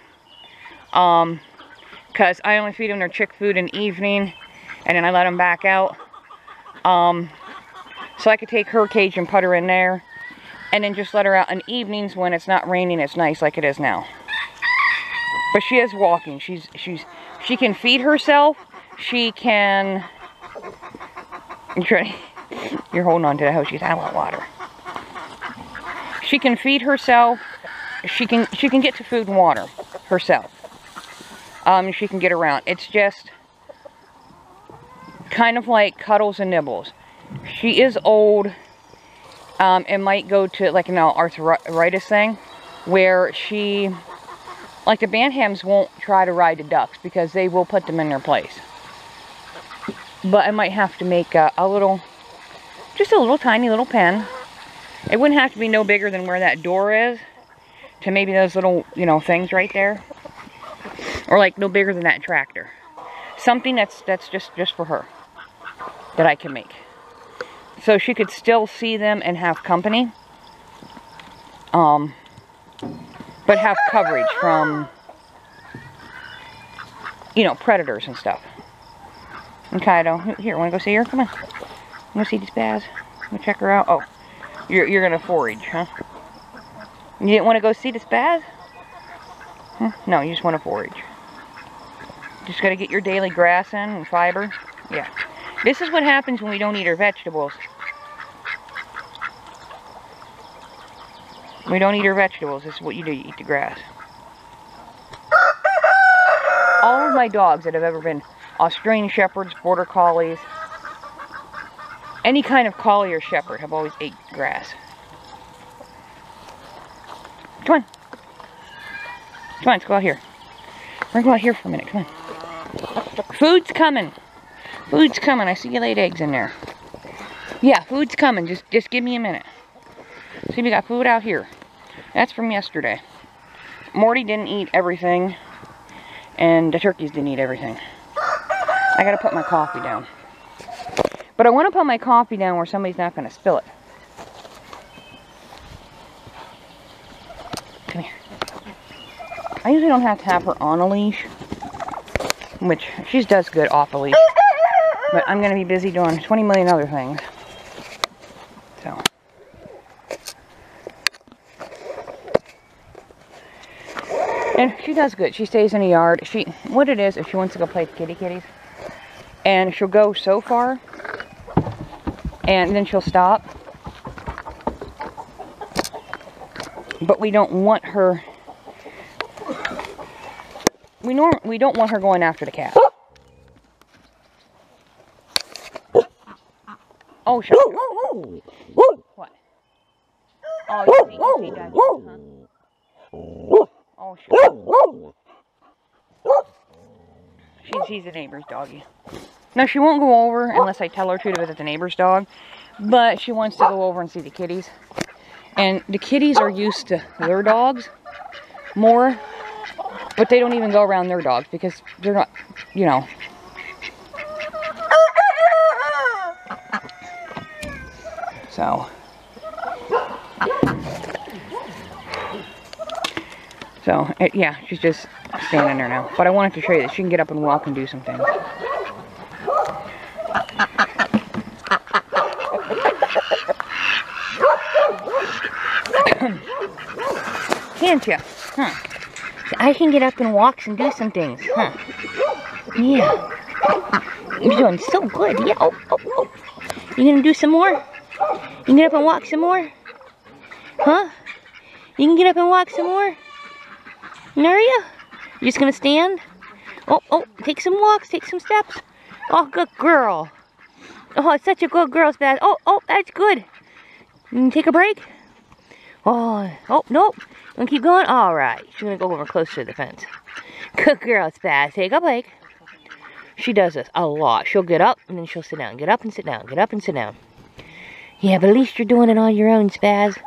Because I only feed them their chick food in the evening, and then I let them back out. So I could take her cage and put her in there, and then just let her out in evenings when it's not raining. It's nice like it is now. But she is walking. She can feed herself. She can. You're holding on to the hose. She's I want water. She can feed herself. She can get to food and water herself. She can get around. It's just kind of like cuddles and nibbles. She is old. It might go to like an arthritis thing, where she, like the Banhams won't try to ride the ducks because they will put them in their place. But I might have to make just a little tiny little pen. It wouldn't have to be no bigger than where that door is, to maybe those little, you know, things right there. Or like no bigger than that tractor. Something that's just for her, that I can make. So she could still see them and have company. But have coverage from, you know, predators and stuff. Okay, here, wanna go see her? Come on. Wanna see the Spaz? Wanna check her out? Oh, you're gonna forage, huh? You didn't wanna go see the Spaz? Huh? No, you just wanna forage. Just gotta get your daily grass in and fiber. Yeah. This is what happens when we don't eat our vegetables. We don't eat our vegetables. This is what you do. You eat the grass. All of my dogs that have ever been Australian Shepherds, Border Collies, any kind of Collie or Shepherd have always ate grass. Come on. Come on, let's go out here. We're going to go out here for a minute. Come on. Food's coming. Food's coming. I see you laid eggs in there. Yeah, food's coming. Just give me a minute. See, we got food out here. That's from yesterday. Morty didn't eat everything, and the turkeys didn't eat everything. I gotta put my coffee down. But I want to put my coffee down where somebody's not going to spill it. Come here. I usually don't have to have her on a leash, which she does good off a leash. But I'm going to be busy doing 20 million other things. So. And she does good. She stays in the yard. What it is she wants to go play with kitties. And she'll go so far. And then she'll stop. But we don't want her. We don't want her going after the cat. Oh, shut up. What? Oh, you see that, huh? Oh, shut. She's a neighbor's doggy. No, she won't go over unless I tell her to visit the neighbor's dog. But she wants to go over and see the kitties. And the kitties are used to their dogs more. But they don't even go around their dogs because they're not, you know. So, yeah, she's just standing there now. But I wanted to show you that she can get up and walk and do some things. Can't you? Huh? So I can get up and walk and do some things, huh? Yeah. You're doing so good. Yeah. Oh. You gonna do some more? You can get up and walk some more? Huh? You can get up and walk some more? Are you? You just gonna stand? Oh, take some walks, take some steps. Oh, good girl. Oh, it's such a good girl, Spaz. Oh, that's good. Take a break. Oh, nope. Gonna keep going? Alright. She's gonna go over close to the fence. Good girl, Spaz. Take a break. She does this a lot. She'll get up, and then she'll sit down. Get up and sit down. Get up and sit down. Yeah, but at least you're doing it on your own, Spaz.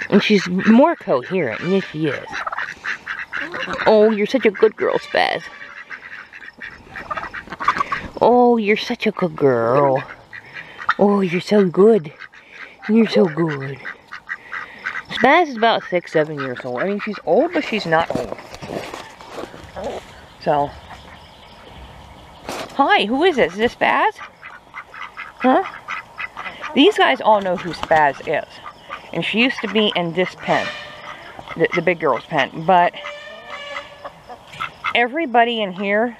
And she's more coherent. Yes, she is. Oh, you're such a good girl, Spaz. Oh, you're such a good girl. Oh, you're so good. You're so good. Spaz is about 6, 7 years old. I mean, she's old, but she's not old. So. Hi, who is this? Is this Spaz? Huh? These guys all know who Spaz is. And she used to be in this pen. The big girl's pen. But everybody in here,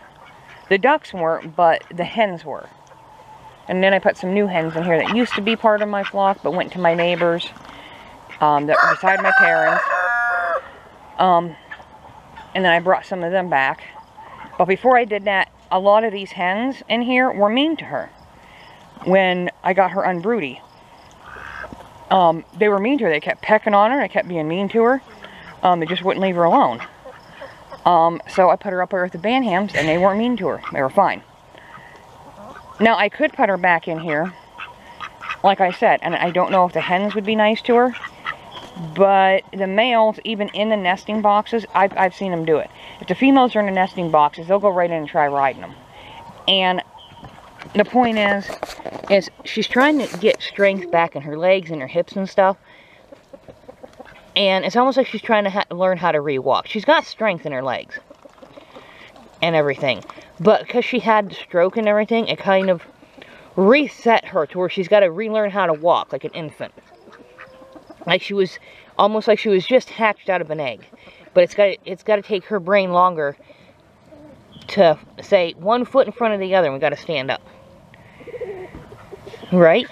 the ducks weren't, but the hens were. And then I put some new hens in here that used to be part of my flock, but went to my neighbors, that were beside my parents. And then I brought some of them back. But before I did that, a lot of these hens in here were mean to her. When I got her unbroody, they were mean to her. They kept pecking on her. They kept being mean to her. They just wouldn't leave her alone. So I put her up there with the Banhams, and they weren't mean to her. They were fine. Now, I could put her back in here, like I said, and I don't know if the hens would be nice to her, but the males, even in the nesting boxes, I've seen them do it. If the females are in the nesting boxes, they'll go right in and try riding them. And the point is she's trying to get strength back in her legs and her hips and stuff, and it's almost like she's trying to learn how to re-walk. She's got strength in her legs and everything. But because she had the stroke and everything, it kind of reset her to where she's got to relearn how to walk like an infant. Like she was, almost like she was just hatched out of an egg. But it's got to take her brain longer to say 1 foot in front of the other, and we got to stand up. Right?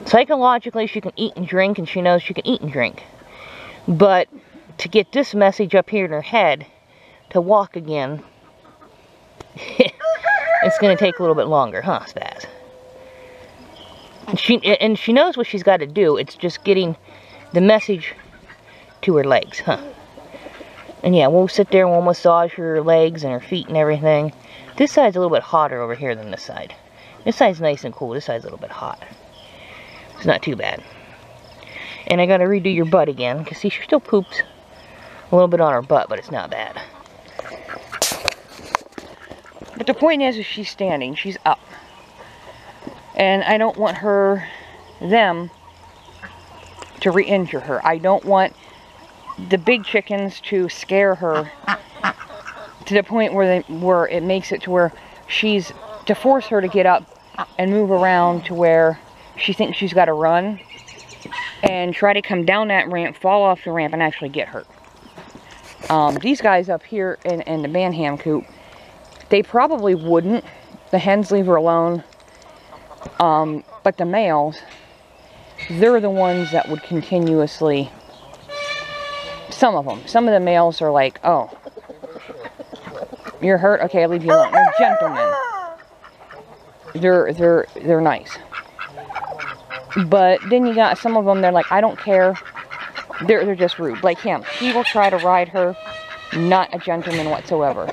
Psychologically, she can eat and drink, and she knows she can eat and drink. But to get this message up here in her head to walk again, it's going to take a little bit longer, huh, Spaz? And she knows what she's got to do. It's just getting the message to her legs, huh? And yeah, we'll sit there and we'll massage her legs and her feet and everything. This side's a little bit hotter over here than this side. This side's nice and cool. This side's a little bit hot. It's not too bad. And I got to redo your butt again, because see, she still poops a little bit on her butt, but it's not bad. But the point is she's standing. She's up. And I don't want them to re-injure her. I don't want the big chickens to scare her to the point where it makes it to where to force her to get up and move around to where she thinks she's got to run and try to come down that ramp, fall off the ramp, and actually get hurt. These guys up here in the Banham coop, they probably wouldn't. The hens leave her alone. But the males, they're the ones that would continuously, some of the males are like, oh, you're hurt? Okay, I'll leave you alone. They're gentlemen. They're nice. But then you got some of them, they're like, I don't care. They're just rude. Like him. He will try to ride her. Not a gentleman whatsoever.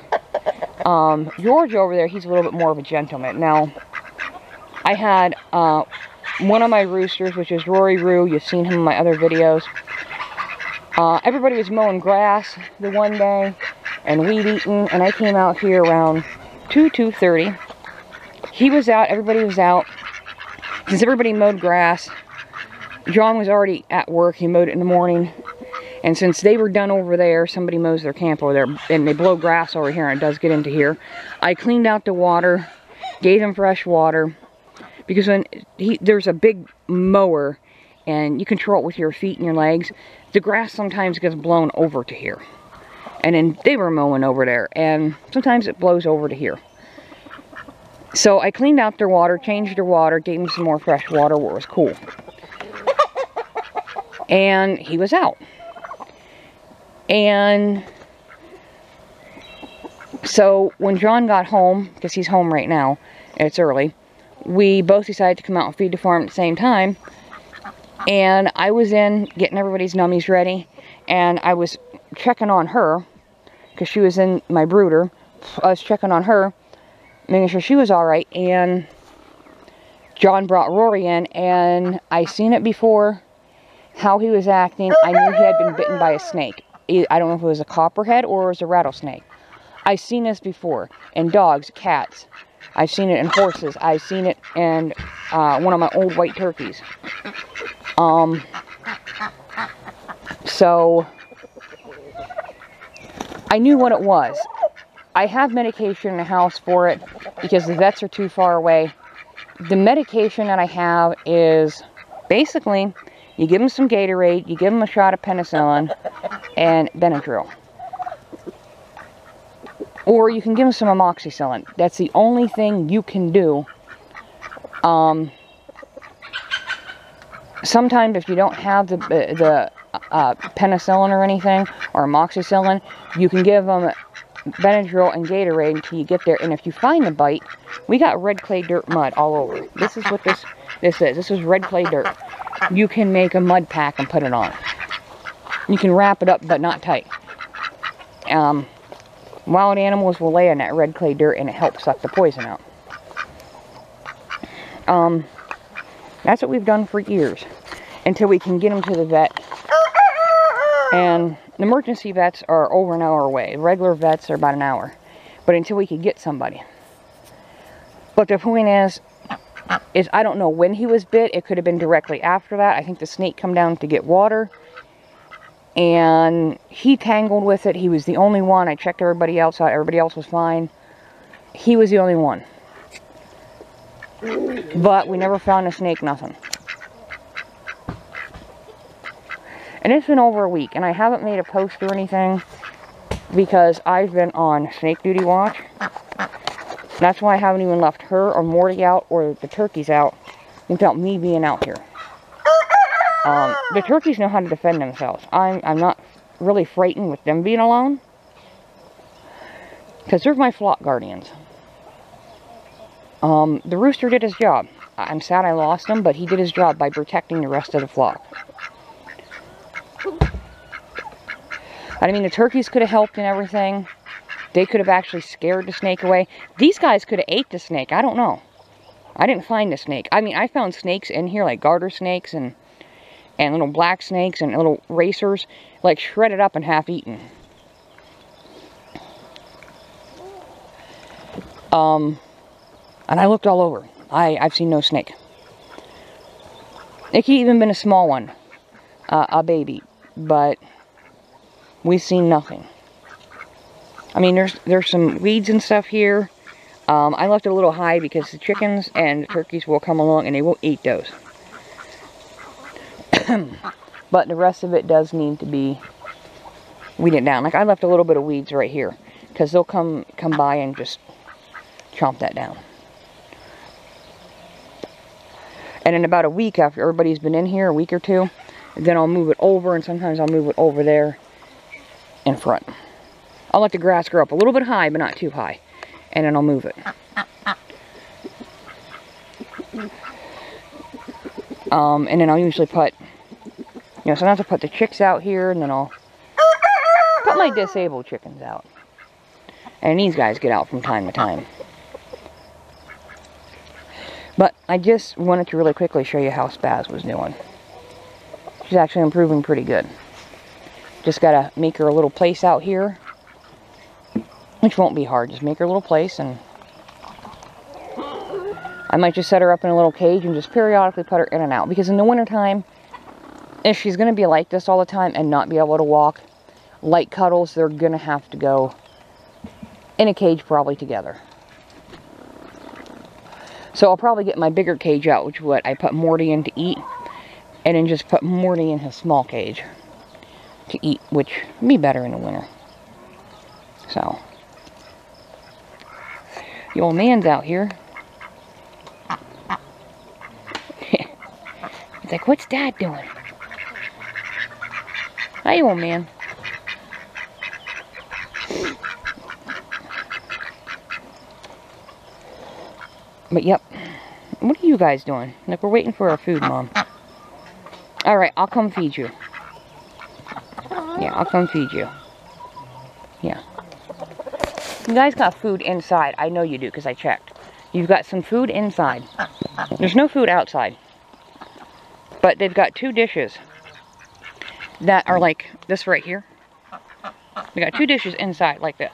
George over there, he's a little bit more of a gentleman. Now, I had one of my roosters, which is Rory Roo. You've seen him in my other videos. Everybody was mowing grass the one day and weed eating, and I came out here around 2:30. He was out, everybody was out. Since everybody mowed grass, John was already at work. He mowed it in the morning. And since they were done over there, somebody mows their camp over there, and they blow grass over here, and it does get into here. I cleaned out the water, gave him fresh water, because when there's a big mower, and you control it with your feet and your legs, the grass sometimes gets blown over to here. And then they were mowing over there, and sometimes it blows over to here. So I cleaned out their water, changed their water, gave them some more fresh water where it was cool. And he was out. And So when John got home, because he's home right now, and it's early, we both decided to come out and feed the farm at the same time. And I was in getting everybody's nummies ready, and I was checking on her, because she was in my brooder. I was checking on her, making sure she was alright, and John brought Rory in, and I seen it before, how he was acting. I knew he had been bitten by a snake. I don't know if it was a copperhead or it was a rattlesnake. I've seen this before in dogs, cats. I've seen it in horses. I've seen it in one of my old white turkeys. So I knew what it was. I have medication in the house for it because the vets are too far away. The medication that I have is basically, you give them some Gatorade, you give them a shot of penicillin, and Benadryl. Or you can give them some amoxicillin. That's the only thing you can do. Sometimes if you don't have the penicillin or anything, or amoxicillin, you can give them Benadryl and Gatorade until you get there. And if you find the bite, we got red clay dirt mud all over. This is what this is. This is red clay dirt. You can make a mud pack and put it on. You can wrap it up, but not tight. Wild animals will lay in that red clay dirt, and it helps suck the poison out. That's what we've done for years, until we can get them to the vet. And the emergency vets are over an hour away. Regular vets are about an hour. But until we can get somebody. But the point is I don't know when he was bit. It could have been directly after that. I think the snake come down to get water. And he tangled with it. He was the only one. I checked everybody else out. Everybody else was fine. He was the only one. But we never found a snake, nothing. And it's been over a week, and I haven't made a post or anything because I've been on snake duty watch. That's why I haven't even left her or Morty out or the turkeys out without me being out here. The turkeys know how to defend themselves. I'm not really frightened with them being alone because they're my flock guardians. The rooster did his job. I'm sad I lost him, but he did his job by protecting the rest of the flock. I mean, the turkeys could have helped and everything. They could have actually scared the snake away. These guys could have ate the snake. I don't know. I didn't find the snake. I mean, I found snakes in here, like garter snakes and little black snakes and little racers, like shredded up and half eaten. And I looked all over. I've seen no snake. It could even been a small one, a baby, but we've seen nothing. I mean, there's some weeds and stuff here. I left it a little high because the chickens and the turkeys will come along and they will eat those. But the rest of it does need to be weeded down. Like I left a little bit of weeds right here because they'll come by and just chomp that down. And in about a week after everybody's been in here, a week or two, then I'll move it over, and sometimes I'll move it over there in front. I'll let the grass grow up a little bit high, but not too high. And then I'll move it. And then I'll usually put, you know, sometimes I'll put the chicks out here, and then I'll put my disabled chickens out. And these guys get out from time to time. But I just wanted to really quickly show you how Spaz was doing. She's actually improving pretty good. Just gotta make her a little place out here. Which won't be hard. Just make her a little place, and I might just set her up in a little cage and just periodically put her in and out. Because in the wintertime, if she's going to be like this all the time and not be able to walk, light cuddles, they're going to have to go in a cage probably together. So I'll probably get my bigger cage out, which is what I put Morty in to eat. And then just put Morty in his small cage to eat, which would be better in the winter. So, the old man's out here. He's like, what's Dad doing? Hi, old man. But yep. What are you guys doing? Like, we're waiting for our food, Mom. Alright, I'll come feed you. Yeah, I'll come feed you. Yeah. You guys got food inside. I know you do, because I checked. You've got some food inside. There's no food outside. But they've got 2 dishes that are like this right here. They got 2 dishes inside like this.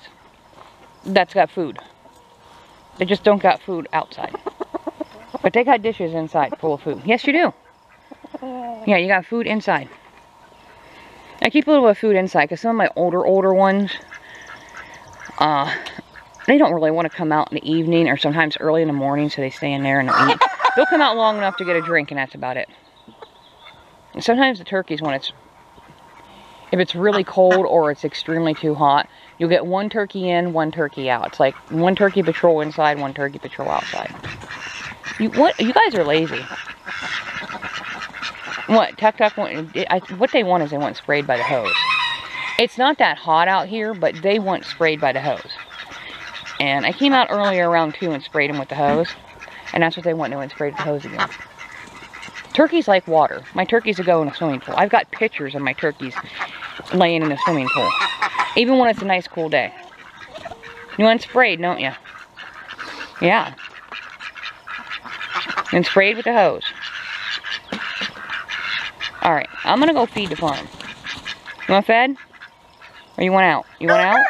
That's got food. They just don't got food outside. But they got dishes inside full of food. Yes, you do. Yeah, you got food inside. I keep a little bit of food inside because some of my older ones, they don't really want to come out in the evening or sometimes early in the morning, so they stay in there and eat. They'll come out long enough to get a drink, and that's about it. And sometimes the turkeys, if it's really cold or it's extremely too hot, you'll get 1 turkey in, 1 turkey out. It's like 1 turkey patrol inside, 1 turkey patrol outside. You guys are lazy. What? Tuck, what they want is they want sprayed by the hose. It's not that hot out here, but they want sprayed by the hose. And I came out earlier around 2 and sprayed them with the hose. And that's what they want, they want sprayed with the hose again. Turkeys like water. My turkeys will go in a swimming pool. I've got pictures of my turkeys laying in the swimming pool. Even when it's a nice cool day. You want sprayed, don't you? Yeah. And sprayed with the hose. Alright, I'm gonna go feed the farm. You want fed? Or you want out? You want out?